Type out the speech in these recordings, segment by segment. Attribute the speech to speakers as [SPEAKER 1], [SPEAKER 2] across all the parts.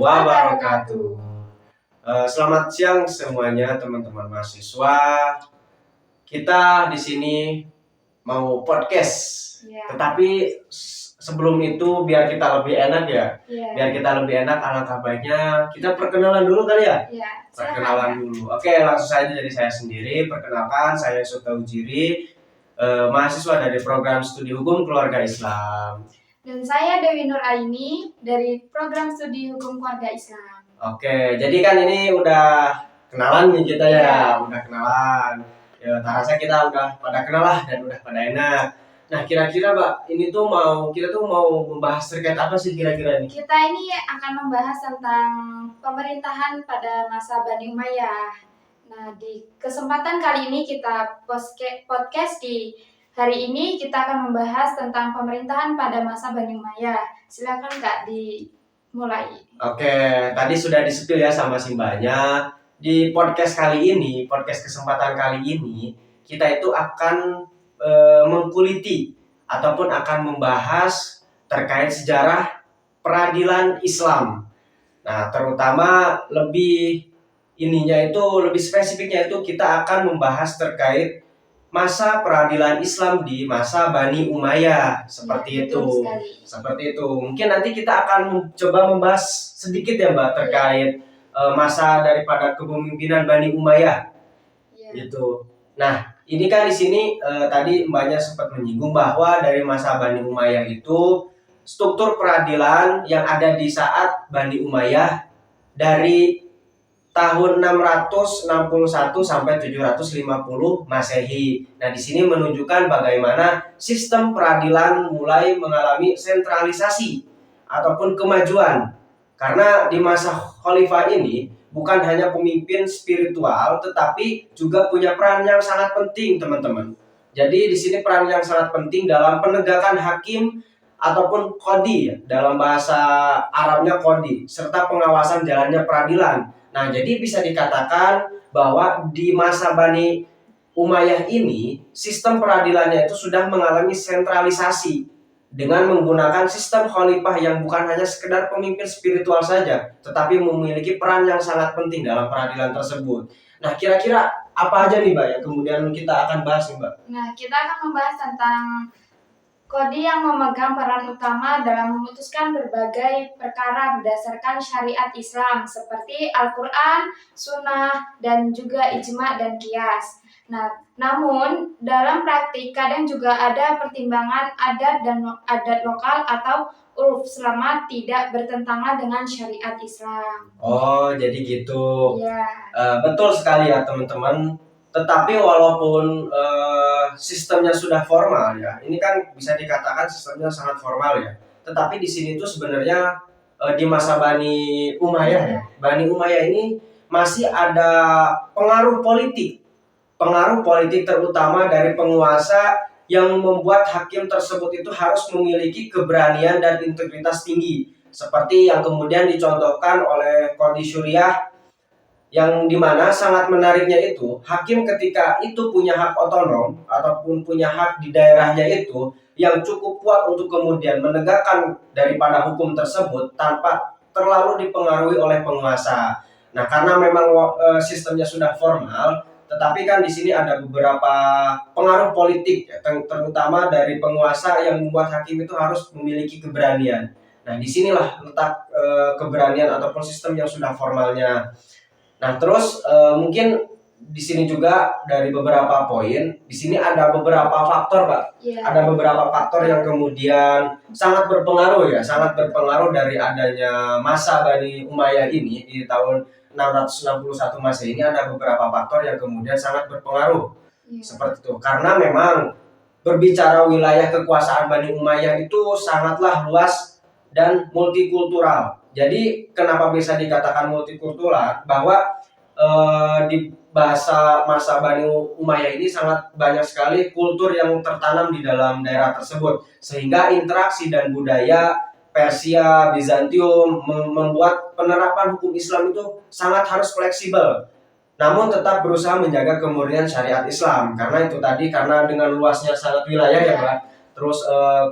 [SPEAKER 1] wabarakatuh. Selamat siang semuanya teman-teman mahasiswa. Kita di sini mau podcast. Tetapi sebelum itu biar kita lebih enak alangkah baiknya kita perkenalan dulu kali ya. Perkenalan dulu. Oke, langsung saja dari saya sendiri. Perkenalkan, saya Sota Ujiri, mahasiswa dari program studi hukum keluarga Islam.
[SPEAKER 2] Dan saya Dewi Nur Aini dari program studi hukum keluarga Islam.
[SPEAKER 1] Oke, jadi kan ini udah kenalan nih kita ya, udah kenalan. Ya, rasa kita udah pada kenal lah dan udah pada enak. Nah, kira-kira Mbak, kita tuh mau membahas terkait apa sih kira-kira ini?
[SPEAKER 2] Kita ini akan membahas tentang pemerintahan pada masa Bani Umayyah. Nah, di kesempatan kali ini kita podcast di hari ini kita akan membahas tentang pemerintahan pada masa Bani Umayyah. Silakan Kak dimulai.
[SPEAKER 1] Oke, tadi sudah disepil ya sama si Mbaknya. Di podcast kesempatan kali ini, kita itu akan mengkuliti ataupun akan membahas terkait sejarah peradilan Islam. Nah, terutama lebih spesifiknya itu kita akan membahas terkait masa peradilan Islam di masa Bani Umayyah seperti itu. Mungkin nanti kita akan coba membahas sedikit ya Mbak terkait masa daripada kepemimpinan Bani Umayyah. Gitu. Nah, ini kan di sini tadi Mbaknya sempat menyinggung bahwa dari masa Bani Umayyah itu struktur peradilan yang ada di saat Bani Umayyah dari tahun 661 sampai 750 Masehi. Nah, di sini menunjukkan bagaimana sistem peradilan mulai mengalami sentralisasi ataupun kemajuan. Karena di masa khalifah ini bukan hanya pemimpin spiritual, tetapi juga punya peran yang sangat penting, teman-teman. Jadi di sini peran yang sangat penting dalam penegakan hakim ataupun qadhi, dalam bahasa Arabnya qadhi, serta pengawasan jalannya peradilan. Nah, jadi bisa dikatakan bahwa di masa Bani Umayyah ini, sistem peradilannya itu sudah mengalami sentralisasi dengan menggunakan sistem khalifah yang bukan hanya sekedar pemimpin spiritual saja, tetapi memiliki peran yang sangat penting dalam peradilan tersebut. Nah, kira-kira apa aja nih Mbak yang kemudian kita akan bahas nih Mbak?
[SPEAKER 2] Nah, kita akan membahas tentang qadhi yang memegang peran utama dalam memutuskan berbagai perkara berdasarkan syariat Islam seperti Al-Quran, Sunnah, dan juga ijma dan qiyas. Nah, namun dalam praktik kadang juga ada pertimbangan adat dan adat lokal atau uruf selama tidak bertentangan dengan syariat Islam.
[SPEAKER 1] Oh, jadi gitu.
[SPEAKER 2] Ya.
[SPEAKER 1] Betul sekali ya teman-teman. Tetapi walaupun sistemnya sudah formal ya, ini kan bisa dikatakan sistemnya sangat formal ya. Tetapi di sini tuh sebenarnya di masa Bani Umayyah ya, Bani Umayyah ini masih ada pengaruh politik terutama dari penguasa yang membuat hakim tersebut itu harus memiliki keberanian dan integritas tinggi, seperti yang kemudian dicontohkan oleh Qadhi Syuriah, yang dimana sangat menariknya itu hakim ketika itu punya hak otonom ataupun punya hak di daerahnya itu yang cukup kuat untuk kemudian menegakkan daripada hukum tersebut tanpa terlalu dipengaruhi oleh penguasa. Nah, karena memang sistemnya sudah formal, tetapi kan di sini ada beberapa pengaruh politik ya, terutama dari penguasa yang membuat hakim itu harus memiliki keberanian. Nah, disinilah letak keberanian ataupun sistem yang sudah formalnya. Nah, terus mungkin di sini juga dari beberapa poin, di sini ada beberapa faktor, Pak. Ada beberapa faktor yang kemudian sangat berpengaruh dari adanya masa Bani Umayyah ini di tahun 661 Masehi ini. Ada beberapa faktor yang kemudian sangat berpengaruh. Seperti itu. Karena memang berbicara wilayah kekuasaan Bani Umayyah itu sangatlah luas dan multikultural. Jadi kenapa bisa dikatakan multikultural? Bahwa di bahasa masa Bani Umayyah ini sangat banyak sekali kultur yang tertanam di dalam daerah tersebut, sehingga interaksi dan budaya Persia, Bizantium membuat penerapan hukum Islam itu sangat harus fleksibel, namun tetap berusaha menjaga kemurnian syariat Islam. Karena itu tadi, karena dengan luasnya sangat wilayah ya Mbak, terus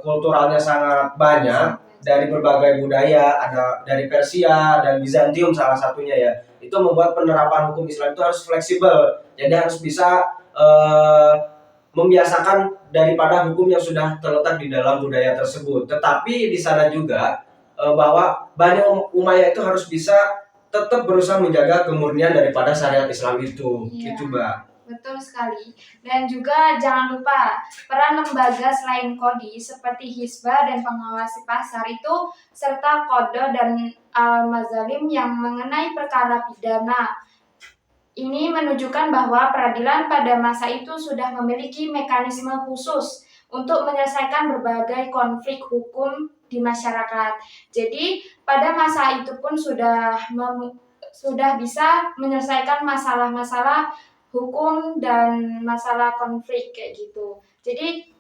[SPEAKER 1] kulturalnya sangat banyak. dari berbagai budaya, ada dari Persia dan Bizantium salah satunya ya. Itu membuat penerapan hukum Islam itu harus fleksibel. Jadi harus bisa membiasakan daripada hukum yang sudah terletak di dalam budaya tersebut. Tetapi di sana juga bahwa Bani Umayyah itu harus bisa tetap berusaha menjaga kemurnian daripada syariat Islam itu.
[SPEAKER 2] Iya.
[SPEAKER 1] Gitu, Mbak.
[SPEAKER 2] Betul sekali. Dan juga jangan lupa peran lembaga selain Kodi seperti Hisbah dan pengawasi pasar itu serta Kodo dan Al-Mazalim yang mengenai perkara pidana. Ini menunjukkan bahwa peradilan pada masa itu sudah memiliki mekanisme khusus untuk menyelesaikan berbagai konflik hukum di masyarakat. Jadi pada masa itu pun sudah bisa menyelesaikan masalah-masalah hukum dan masalah konflik kayak gitu. Jadi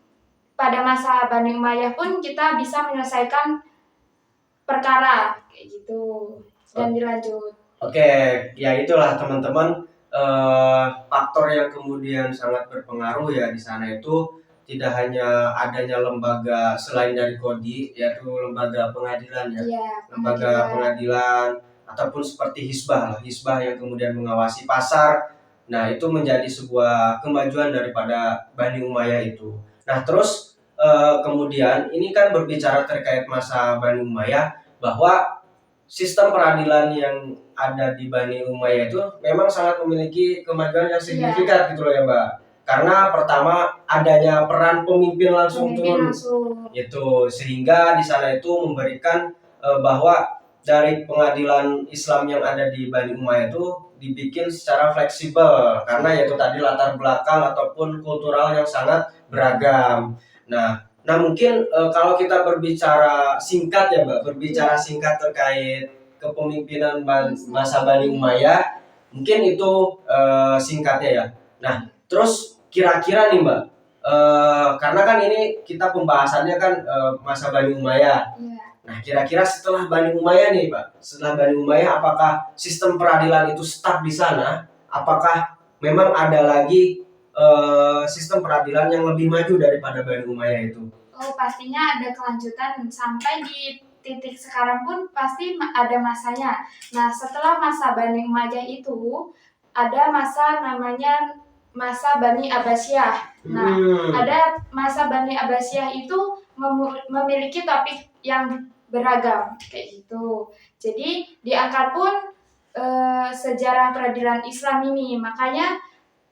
[SPEAKER 2] pada masa Bani Umayyah pun kita bisa menyelesaikan perkara kayak gitu dan dilanjut.
[SPEAKER 1] Oke, ya itulah teman-teman faktor yang kemudian sangat berpengaruh ya di sana itu tidak hanya adanya lembaga selain dari Kodi yaitu lembaga pengadilan ya,
[SPEAKER 2] Iya,
[SPEAKER 1] lembaga pengadilan ataupun seperti Hisbah yang kemudian mengawasi pasar. Nah, itu menjadi sebuah kemajuan daripada Bani Umayyah itu. Nah, terus kemudian ini kan berbicara terkait masa Bani Umayyah bahwa sistem peradilan yang ada di Bani Umayyah itu memang sangat memiliki kemajuan yang signifikan gitu loh ya, Mbak. Karena pertama adanya peran pemimpin langsung turun itu sehingga di sana itu memberikan bahwa dari pengadilan Islam yang ada di Bani Umayyah itu dibikin secara fleksibel karena yaitu tadi latar belakang ataupun kultural yang sangat beragam. Nah mungkin kalau kita berbicara singkat ya Mbak, berbicara singkat terkait kepemimpinan masa Bani Umayyah, mungkin itu singkatnya ya. Nah terus kira-kira nih Mbak, karena kan ini kita pembahasannya kan masa Bani Umayyah. Nah kira-kira setelah Bani Umayyah nih Pak, setelah Bani Umayyah apakah sistem peradilan itu stuck di sana? Apakah memang ada lagi sistem peradilan yang lebih maju daripada Bani Umayyah itu?
[SPEAKER 2] Oh pastinya ada kelanjutan sampai di titik sekarang pun pasti ada masanya. Nah setelah masa Bani Umayyah itu ada masa namanya masa Bani Abbasiyah. Nah ada masa Bani Abbasiyah itu memiliki topik yang beragam kayak gitu. Jadi diangkat pun sejarah peradilan Islam ini. Makanya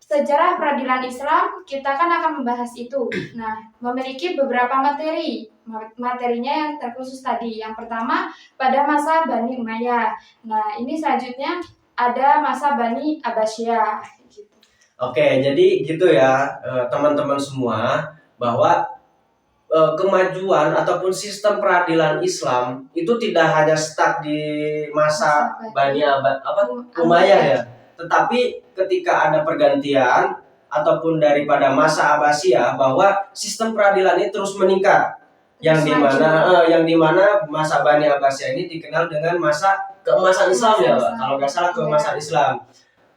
[SPEAKER 2] sejarah peradilan Islam kita kan akan membahas itu. Nah, memiliki beberapa materi. Materinya yang terkhusus tadi. Yang pertama pada masa Bani Umayyah. Nah, ini selanjutnya ada masa Bani Abbasiyah. Gitu.
[SPEAKER 1] Oke, jadi gitu ya teman-teman semua bahwa kemajuan ataupun sistem peradilan Islam itu tidak hanya stuck di masa Bani Umayyah ya, tetapi ketika ada pergantian ataupun daripada masa Abbasiyah bahwa sistem peradilan ini terus meningkat, yang dimana masa Bani Abbasiyah ini dikenal dengan masa keemasan Islam ya Pak, kalau nggak salah keemasan Islam.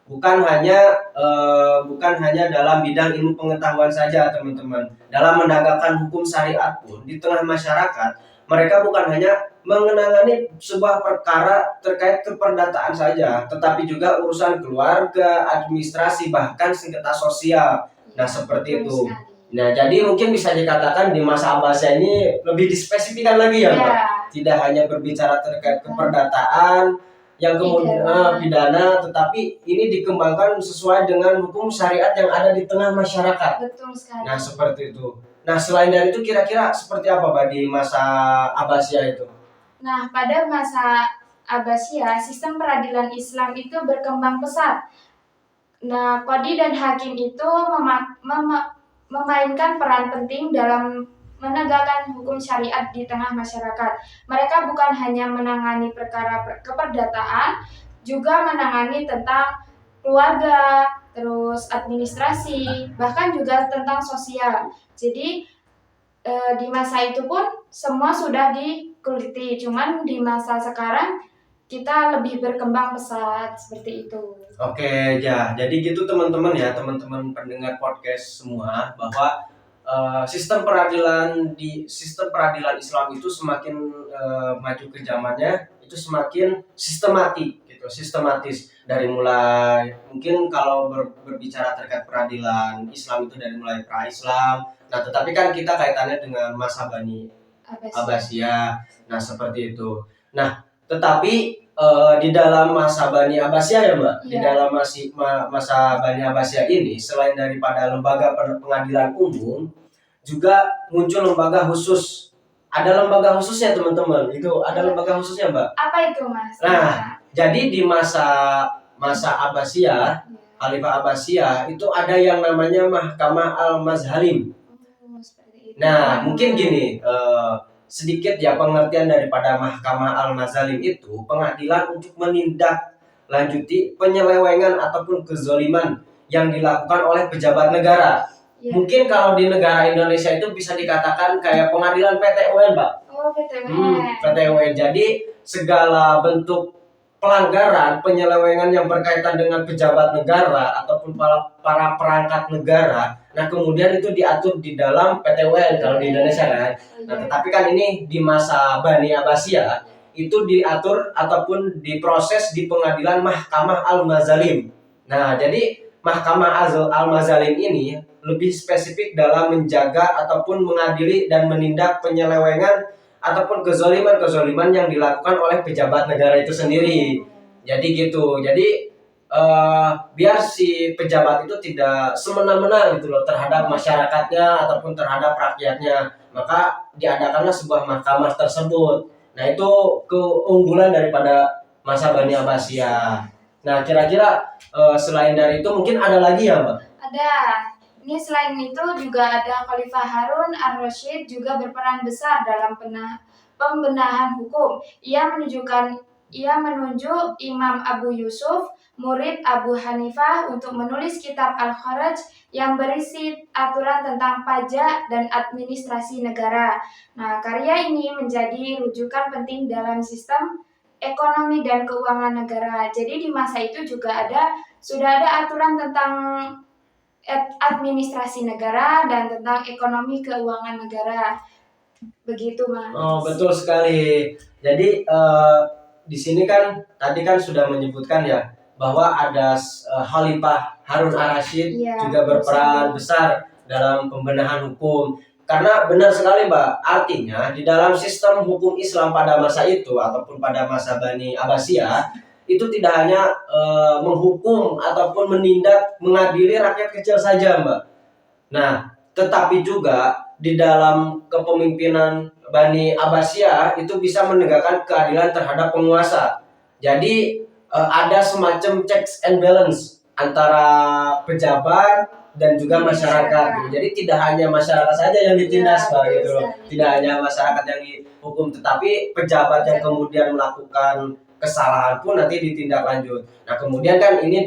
[SPEAKER 1] Bukan hanya dalam bidang ilmu pengetahuan saja teman-teman. Dalam menegakkan hukum syariat pun di tengah masyarakat, mereka bukan hanya mengenangani sebuah perkara terkait keperdataan saja, tetapi juga urusan keluarga, administrasi, bahkan sengketa sosial. Nah seperti itu. Nah jadi mungkin bisa dikatakan di masa Abbasiyah ini lebih dispesifikan lagi ya Mbak. Tidak hanya berbicara terkait keperdataan, yang kemudian pidana, tetapi ini dikembangkan sesuai dengan hukum syariat yang ada di tengah masyarakat.
[SPEAKER 2] Betul sekali.
[SPEAKER 1] Nah seperti itu. Nah selain dari itu kira-kira seperti apa Pak di masa Abbasiyah itu?
[SPEAKER 2] Nah pada masa Abbasiyah sistem peradilan Islam itu berkembang pesat. Nah qadhi dan hakim itu memainkan peran penting dalam menegakkan hukum syariat di tengah masyarakat. Mereka bukan hanya menangani perkara keperdataan, juga menangani tentang keluarga, terus administrasi, bahkan juga tentang sosial. Jadi di masa itu pun semua sudah dikuliti, cuman di masa sekarang kita lebih berkembang pesat seperti itu.
[SPEAKER 1] Oke, ya, jadi gitu teman-teman ya, teman-teman pendengar podcast semua bahwa sistem peradilan Islam itu semakin maju ke zamannya itu semakin sistematis dari mulai mungkin kalau berbicara terkait peradilan Islam itu dari mulai pra-Islam. Nah, tetapi kan kita kaitannya dengan masa Bani Abbasiyah. Nah, seperti itu. Nah, tetapi di dalam masa Bani Abbasiyah ya Mbak, di dalam masa Bani Abbasiyah ini selain daripada lembaga pengadilan umum juga muncul lembaga khusus. Ada lembaga khususnya teman-teman. Itu ada lembaga khususnya Mbak.
[SPEAKER 2] Apa itu Mas?
[SPEAKER 1] Nah, jadi di masa Abbasiyah, Khalifah Abbasiyah itu ada yang namanya Mahkamah Al-Mazhalim. Nah, mungkin gini, sedikit ya pengertian daripada Mahkamah Al-Mazhalim itu pengadilan untuk menindaklanjuti penyelewengan ataupun kezoliman yang dilakukan oleh pejabat negara. Mungkin kalau di negara Indonesia itu bisa dikatakan kayak pengadilan PT UN, Pak.
[SPEAKER 2] Oh, PT UN.
[SPEAKER 1] PT UN. Jadi segala bentuk pelanggaran, penyelewengan yang berkaitan dengan pejabat negara ataupun para perangkat negara, nah kemudian itu diatur di dalam PT UN kalau di Indonesia kan. Nah, tetapi kan ini di masa Bani Abbasiyah itu diatur ataupun diproses di pengadilan Mahkamah Al-Mazhalim. Nah, jadi Mahkamah Al-Mazhalim ini lebih spesifik dalam menjaga ataupun mengadili dan menindak penyelewengan ataupun kezoliman yang dilakukan oleh pejabat negara itu sendiri. Jadi gitu. Jadi biar si pejabat itu tidak semena-mena gitu loh terhadap masyarakatnya ataupun terhadap rakyatnya, maka diadakanlah sebuah mahkamah tersebut. Nah, itu keunggulan daripada masa Bani Abbasiyah. Nah, kira-kira selain dari itu mungkin ada lagi ya, Mbak?
[SPEAKER 2] Ada. Ini selain itu juga ada Khalifah Harun ar-Rasyid juga berperan besar dalam pembenahan hukum. Ia menunjuk Imam Abu Yusuf, murid Abu Hanifah, untuk menulis kitab Al-Kharaj yang berisi aturan tentang pajak dan administrasi negara. Nah, karya ini menjadi rujukan penting dalam sistem ekonomi dan keuangan negara. Jadi di masa itu juga sudah ada aturan tentang administrasi negara dan tentang ekonomi keuangan negara. Begitu, Mas.
[SPEAKER 1] Oh, betul sekali. Jadi di sini kan tadi kan sudah menyebutkan ya bahwa ada Khalifah Harun ar-Rasyid juga berperan besar dalam pembenahan hukum. Karena benar sekali Mbak, artinya di dalam sistem hukum Islam pada masa itu ataupun pada masa Bani Abbasiyah itu tidak hanya menghukum ataupun mengadili rakyat kecil saja Mbak. Nah, tetapi juga di dalam kepemimpinan Bani Abbasiyah itu bisa menegakkan keadilan terhadap penguasa. Jadi ada semacam checks and balance antara pejabat dan juga masyarakat gitu. Jadi tidak hanya masyarakat saja yang ditindas Pak gitu loh. Tidak hanya masyarakat yang dihukum, tetapi pejabat yang kemudian melakukan kesalahan pun nanti ditindaklanjut. Nah, kemudian kan ini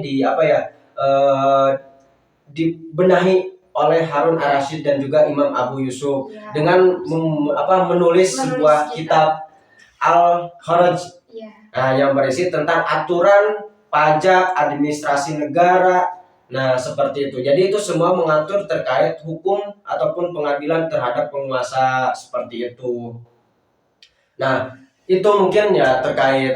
[SPEAKER 1] dibenahi oleh Harun ar-Rasyid dan juga Imam Abu Yusuf dengan menulis sebuah kitab Al-Kharaj. Nah, yang berisi tentang aturan pajak, administrasi negara. Nah, seperti itu. Jadi itu semua mengatur terkait hukum ataupun pengadilan terhadap penguasa seperti itu. Nah, itu mungkin ya terkait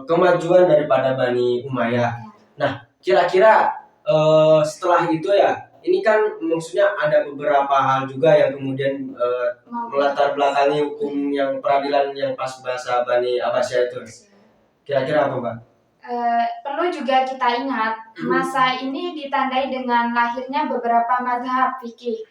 [SPEAKER 1] kemajuan daripada Bani Umayyah. Nah, kira-kira setelah itu ya, ini kan maksudnya ada beberapa hal juga yang kemudian melatar belakangi hukum yang peradilan yang pas bahasa Bani Abbasiyah itu. Kira-kira apa, Mbak?
[SPEAKER 2] Perlu juga kita ingat, masa ini ditandai dengan lahirnya beberapa mazhab fikih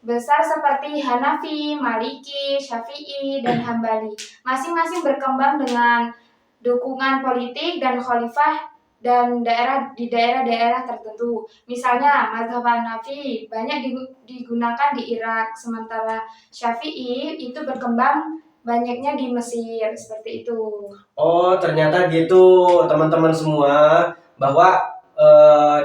[SPEAKER 2] besar seperti Hanafi, Maliki, Syafi'i, dan Hambali. Masing-masing berkembang dengan dukungan politik dan khalifah dan di daerah-daerah tertentu. Misalnya, mazhab Hanafi banyak digunakan di Irak, sementara Syafi'i itu berkembang banyaknya di Mesir, seperti itu.
[SPEAKER 1] Oh, ternyata gitu teman-teman semua, bahwa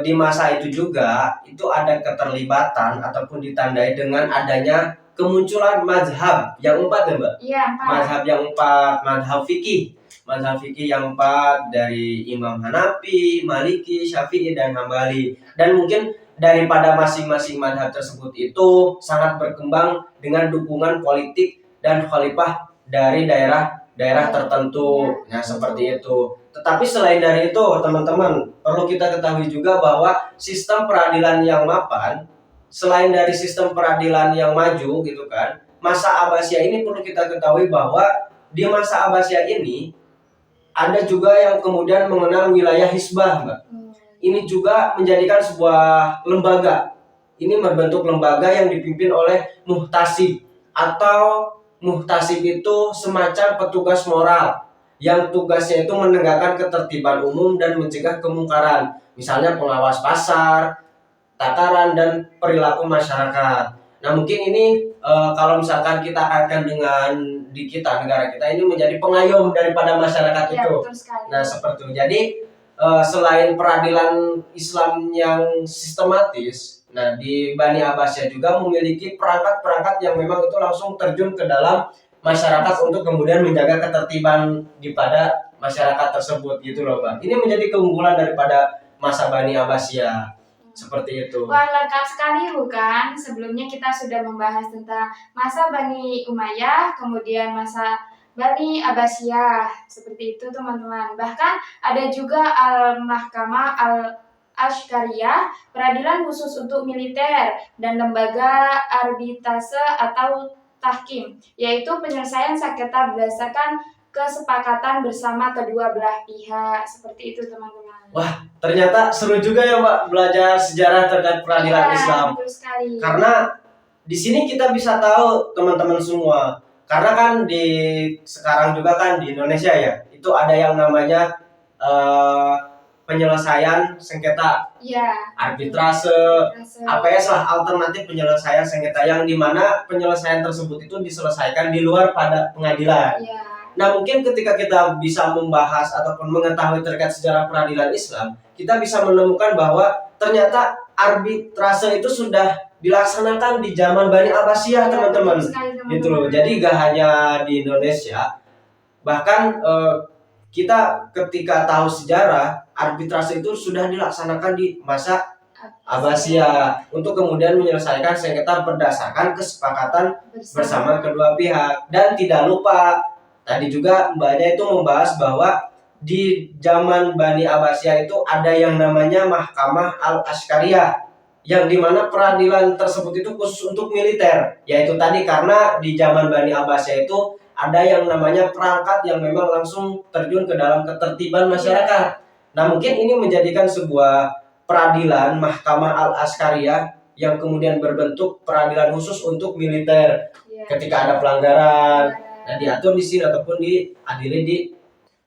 [SPEAKER 1] di masa itu juga itu ada keterlibatan ataupun ditandai dengan adanya kemunculan mazhab yang 4 ya Mbak?
[SPEAKER 2] Iya, 4.
[SPEAKER 1] Mazhab yang 4, mazhab fikih. mazhab fikih yang 4 dari Imam Hanafi, Maliki, Syafi'i, dan Hambali. Dan mungkin daripada masing-masing mazhab tersebut itu sangat berkembang dengan dukungan politik dan khalifah dari daerah tertentu. Nah, seperti itu. Tetapi selain dari itu, teman-teman, perlu kita ketahui juga bahwa sistem peradilan yang mapan, selain dari sistem peradilan yang maju gitu kan, masa Abbasiyah ini perlu kita ketahui bahwa di masa Abbasiyah ini ada juga yang kemudian mengenal wilayah hisbah, Mbak. Ini juga menjadikan sebuah lembaga. Ini berbentuk lembaga yang dipimpin oleh muhtasib, atau muhtasib itu semacam petugas moral yang tugasnya itu menegakkan ketertiban umum dan mencegah kemungkaran, misalnya pengawas pasar, tataran, dan perilaku masyarakat. Nah, mungkin ini kalau misalkan kita kaitkan dengan di kita, negara kita ini menjadi pengayom daripada masyarakat
[SPEAKER 2] Ya,
[SPEAKER 1] itu.
[SPEAKER 2] betul sekali.
[SPEAKER 1] Nah, seperti itu. Jadi selain peradilan Islam yang sistematis, nah di Bani Abbasiyah juga memiliki perangkat-perangkat yang memang itu langsung terjun ke dalam masyarakat untuk kemudian menjaga ketertiban di pada masyarakat tersebut gitu loh, Bang. Ini menjadi keunggulan daripada masa Bani Abbasiyah. Seperti itu.
[SPEAKER 2] Wah, lengkap sekali bukan? Sebelumnya kita sudah membahas tentang masa Bani Umayyah, kemudian masa Bani Abbasiyah. Seperti itu teman-teman. Bahkan ada juga Al-Mahkamah Al-Ashkariyah, peradilan khusus untuk militer, dan lembaga arbitrase atau tahkim, yaitu penyelesaian sengketa berdasarkan kesepakatan bersama kedua belah pihak. Seperti itu teman-teman.
[SPEAKER 1] Wah, ternyata seru juga ya Mbak belajar sejarah terkait peradilan Islam.
[SPEAKER 2] Betul sekali.
[SPEAKER 1] Karena di sini kita bisa tahu teman-teman semua. Karena kan di sekarang juga kan di Indonesia ya, itu ada yang namanya penyelesaian sengketa,
[SPEAKER 2] ya,
[SPEAKER 1] arbitrase, APS lah, alternatif penyelesaian sengketa, yang dimana penyelesaian tersebut itu diselesaikan di luar pada pengadilan.
[SPEAKER 2] Ya.
[SPEAKER 1] Nah, mungkin ketika kita bisa membahas ataupun mengetahui terkait sejarah peradilan Islam, kita bisa menemukan bahwa ternyata arbitrase itu sudah dilaksanakan di zaman Bani Abbasiyah, teman-teman. Gitu loh. Jadi gak hanya di Indonesia, bahkan kita ketika tahu sejarah, arbitrase itu sudah dilaksanakan di masa Abbasiyah untuk kemudian menyelesaikan sengketa berdasarkan kesepakatan bersama kedua pihak. Dan tidak lupa, tadi juga Mbaknya itu membahas bahwa di zaman Bani Abbasiyah itu ada yang namanya Mahkamah Al-Ashkariyah, yang dimana peradilan tersebut itu khusus untuk militer. Yaitu tadi karena di zaman Bani Abbasiyah itu ada yang namanya perangkat yang memang langsung terjun ke dalam ketertiban masyarakat. Nah, mungkin ini menjadikan sebuah peradilan Mahkamah Al-Ashkariyah yang kemudian berbentuk peradilan khusus untuk militer. Ketika ada pelanggaran, nah diatur di sini ataupun diadili di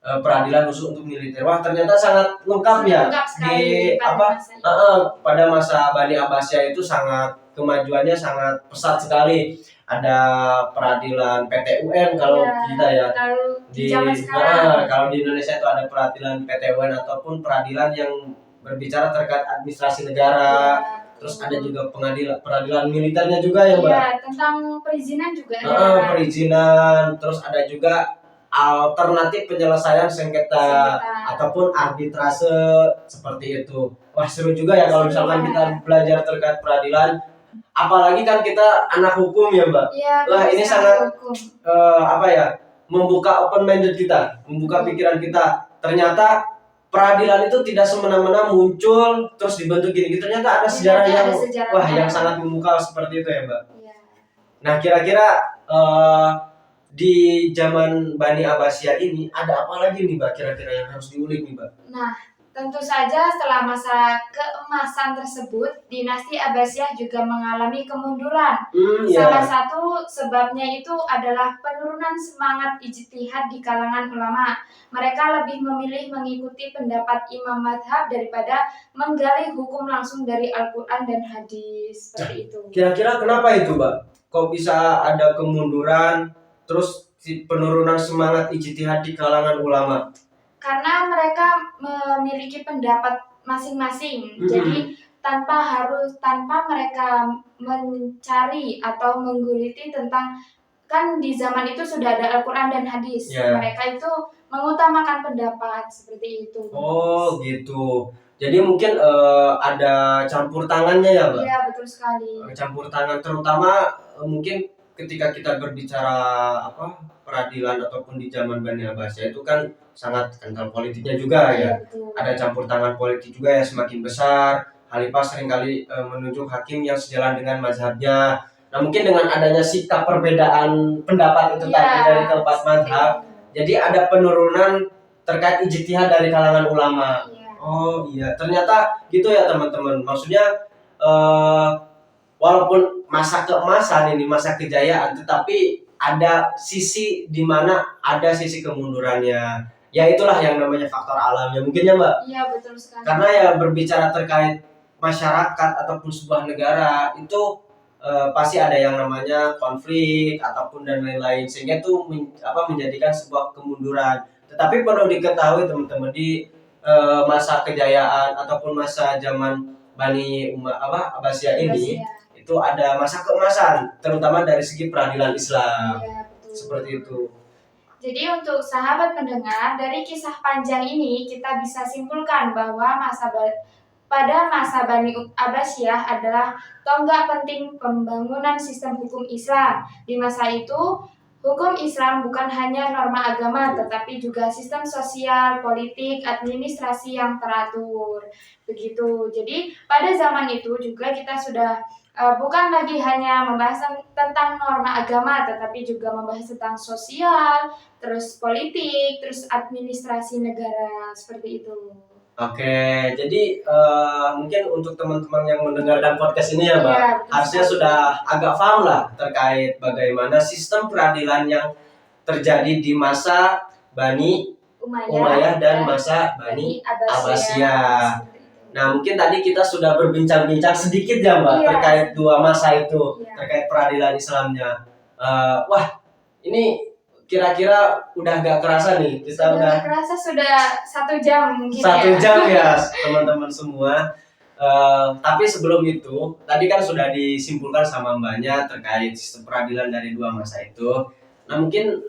[SPEAKER 1] peradilan khusus untuk militer. Wah, ternyata sangat lengkap ya di pada masa Bani Abbasiyah itu, sangat kemajuannya sangat pesat sekali. Ada peradilan PT UN kalau kita ya, kalau di Indonesia itu ada peradilan PT UN ataupun peradilan yang berbicara terkait administrasi negara. Terus ada juga peradilan militernya juga ya, Mbak.
[SPEAKER 2] Iya, tentang perizinan juga
[SPEAKER 1] perizinan. Terus ada juga alternatif penyelesaian sengketa ataupun arbitrase, seperti itu. Wah, seru juga ya kalau misalkan kita belajar terkait peradilan. Apalagi kan kita anak hukum ya, Mbak.
[SPEAKER 2] Iya,
[SPEAKER 1] wah, ini sangat membuka open minded kita, membuka pikiran kita. Ternyata peradilan itu tidak semena-mena muncul terus dibentuk gini. Ternyata ada sejarah yang sangat memukau seperti itu ya, Mbak.
[SPEAKER 2] Ya.
[SPEAKER 1] Nah, kira-kira di zaman Bani Abbasiyah ini ada apa lagi nih, Mbak, kira-kira yang harus diulik nih, Mbak?
[SPEAKER 2] Nah, tentu saja setelah masa keemasan tersebut, dinasti Abbasiyah juga mengalami kemunduran. Salah satu sebabnya itu adalah penurunan semangat ijtihad di kalangan ulama. Mereka lebih memilih mengikuti pendapat imam madhab daripada menggali hukum langsung dari Al-Quran dan hadis. Seperti itu.
[SPEAKER 1] Kira-kira kenapa itu, Mbak? Kok bisa ada kemunduran, terus penurunan semangat ijtihad di kalangan ulama?
[SPEAKER 2] Karena mereka memiliki pendapat masing-masing. Jadi tanpa mereka mencari atau mengguliti tentang, kan di zaman itu sudah ada Al-Quran dan hadis. Mereka itu mengutamakan pendapat seperti itu.
[SPEAKER 1] Oh gitu. Jadi mungkin ada campur tangannya ya, Mbak?
[SPEAKER 2] Iya, betul sekali.
[SPEAKER 1] Campur tangan terutama mungkin ketika kita berbicara peradilan ataupun di zaman Bani Abbasiyah itu kan sangat kental politiknya juga ya.
[SPEAKER 2] Iya, betul.
[SPEAKER 1] Ada campur tangan politik juga yang semakin besar. Khalifah seringkali menunjuk hakim yang sejalan dengan mazhabnya. Nah mungkin dengan adanya sikap perbedaan pendapat itu
[SPEAKER 2] Iya,
[SPEAKER 1] tadi dari keempat mazhab, jadi ada penurunan terkait ijtihad dari kalangan ulama.
[SPEAKER 2] Iya.
[SPEAKER 1] Oh iya, ternyata gitu ya teman-teman. Maksudnya walaupun masa keemasan ini, masa kejayaan, tetapi ada sisi di mana ada sisi kemundurannya. Ya itulah yang namanya faktor alamnya mungkin ya Mbak.
[SPEAKER 2] Iya, betul sekali.
[SPEAKER 1] Karena ya berbicara terkait masyarakat ataupun sebuah negara itu pasti ada yang namanya konflik ataupun dan lain-lain sehingga itu menjadikan sebuah kemunduran. Tetapi perlu diketahui teman-teman di masa kejayaan ataupun masa zaman Bani Abbasiyah ini itu ada masa keemasan terutama dari segi peradilan Islam.
[SPEAKER 2] Iya, betul.
[SPEAKER 1] Seperti itu.
[SPEAKER 2] Jadi untuk sahabat pendengar, dari kisah panjang ini kita bisa simpulkan bahwa pada masa Bani Abbasiyah adalah tonggak penting pembangunan sistem hukum Islam. Di masa itu, hukum Islam bukan hanya norma agama, tetapi juga sistem sosial, politik, administrasi yang teratur. Begitu. Jadi pada zaman itu juga kita sudah bukan lagi hanya membahas tentang norma agama, tetapi juga membahas tentang sosial, terus politik, terus administrasi negara, seperti itu.
[SPEAKER 1] Oke, jadi mungkin untuk teman-teman yang mendengarkan podcast ini ya Mbak,
[SPEAKER 2] Iya,
[SPEAKER 1] harusnya sudah agak paham lah terkait bagaimana sistem peradilan yang terjadi di masa Bani Umayyah dan masa Bani Abbasiyah. Nah mungkin tadi kita sudah berbincang-bincang sedikit ya Mbak terkait dua masa itu, terkait peradilan Islamnya. Wah ini kira-kira udah gak kerasa nih kita udah
[SPEAKER 2] kerasa sudah 1 jam mungkin
[SPEAKER 1] 1 jam ya teman-teman semua. Tapi sebelum itu tadi kan sudah disimpulkan sama Mbaknya terkait sistem peradilan dari dua masa itu. Nah mungkin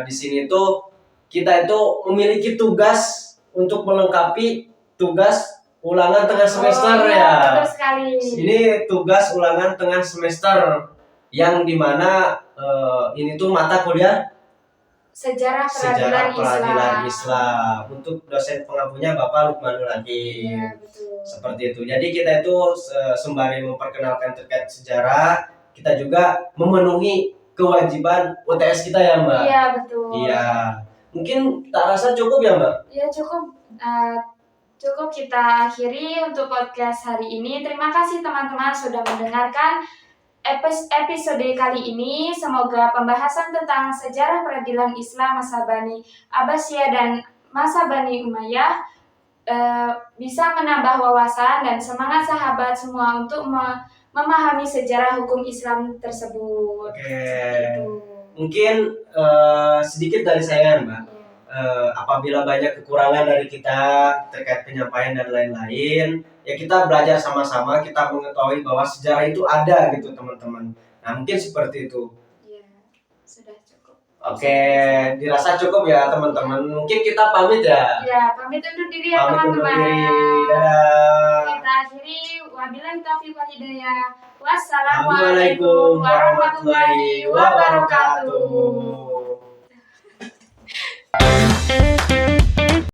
[SPEAKER 1] di sini tuh kita itu memiliki tugas untuk melengkapi tugas ulangan tengah semester ya.
[SPEAKER 2] Betul sekali.
[SPEAKER 1] Ini tugas ulangan tengah semester yang dimana ini tuh mata kuliah
[SPEAKER 2] Sejarah Peradilan
[SPEAKER 1] Islam untuk dosen pengampunya Bapak Lukmanul Hakim.
[SPEAKER 2] Iya, betul.
[SPEAKER 1] Seperti itu. Jadi kita itu sembari memperkenalkan terkait sejarah, kita juga memenuhi kewajiban UTS kita ya Mbak.
[SPEAKER 2] Iya, betul.
[SPEAKER 1] Iya. Mungkin tak rasa cukup ya Mbak?
[SPEAKER 2] Iya, cukup. Cukup kita akhiri untuk podcast hari ini. Terima kasih teman-teman sudah mendengarkan episode kali ini. Semoga pembahasan tentang sejarah peradilan Islam masa Bani Abbasiyah dan masa Bani Umayyah bisa menambah wawasan dan semangat sahabat semua untuk memahami sejarah hukum Islam tersebut.
[SPEAKER 1] Oke. Mungkin sedikit dari saya Mbak. Apabila banyak kekurangan dari kita terkait penyampaian dan lain-lain, ya kita belajar sama-sama, kita mengetahui bahwa sejarah itu ada gitu teman-teman. Nah mungkin seperti itu.
[SPEAKER 2] Iya, sudah cukup.
[SPEAKER 1] Oke, dirasa cukup ya teman-teman. Mungkin kita pamit ya.
[SPEAKER 2] Ya, pamit undur diri ya teman-teman.
[SPEAKER 1] Dadah.
[SPEAKER 2] Kita akhiri, wabillahi taufiq wal hidayah. Wassalamualaikum warahmatullahi wabarakatuh.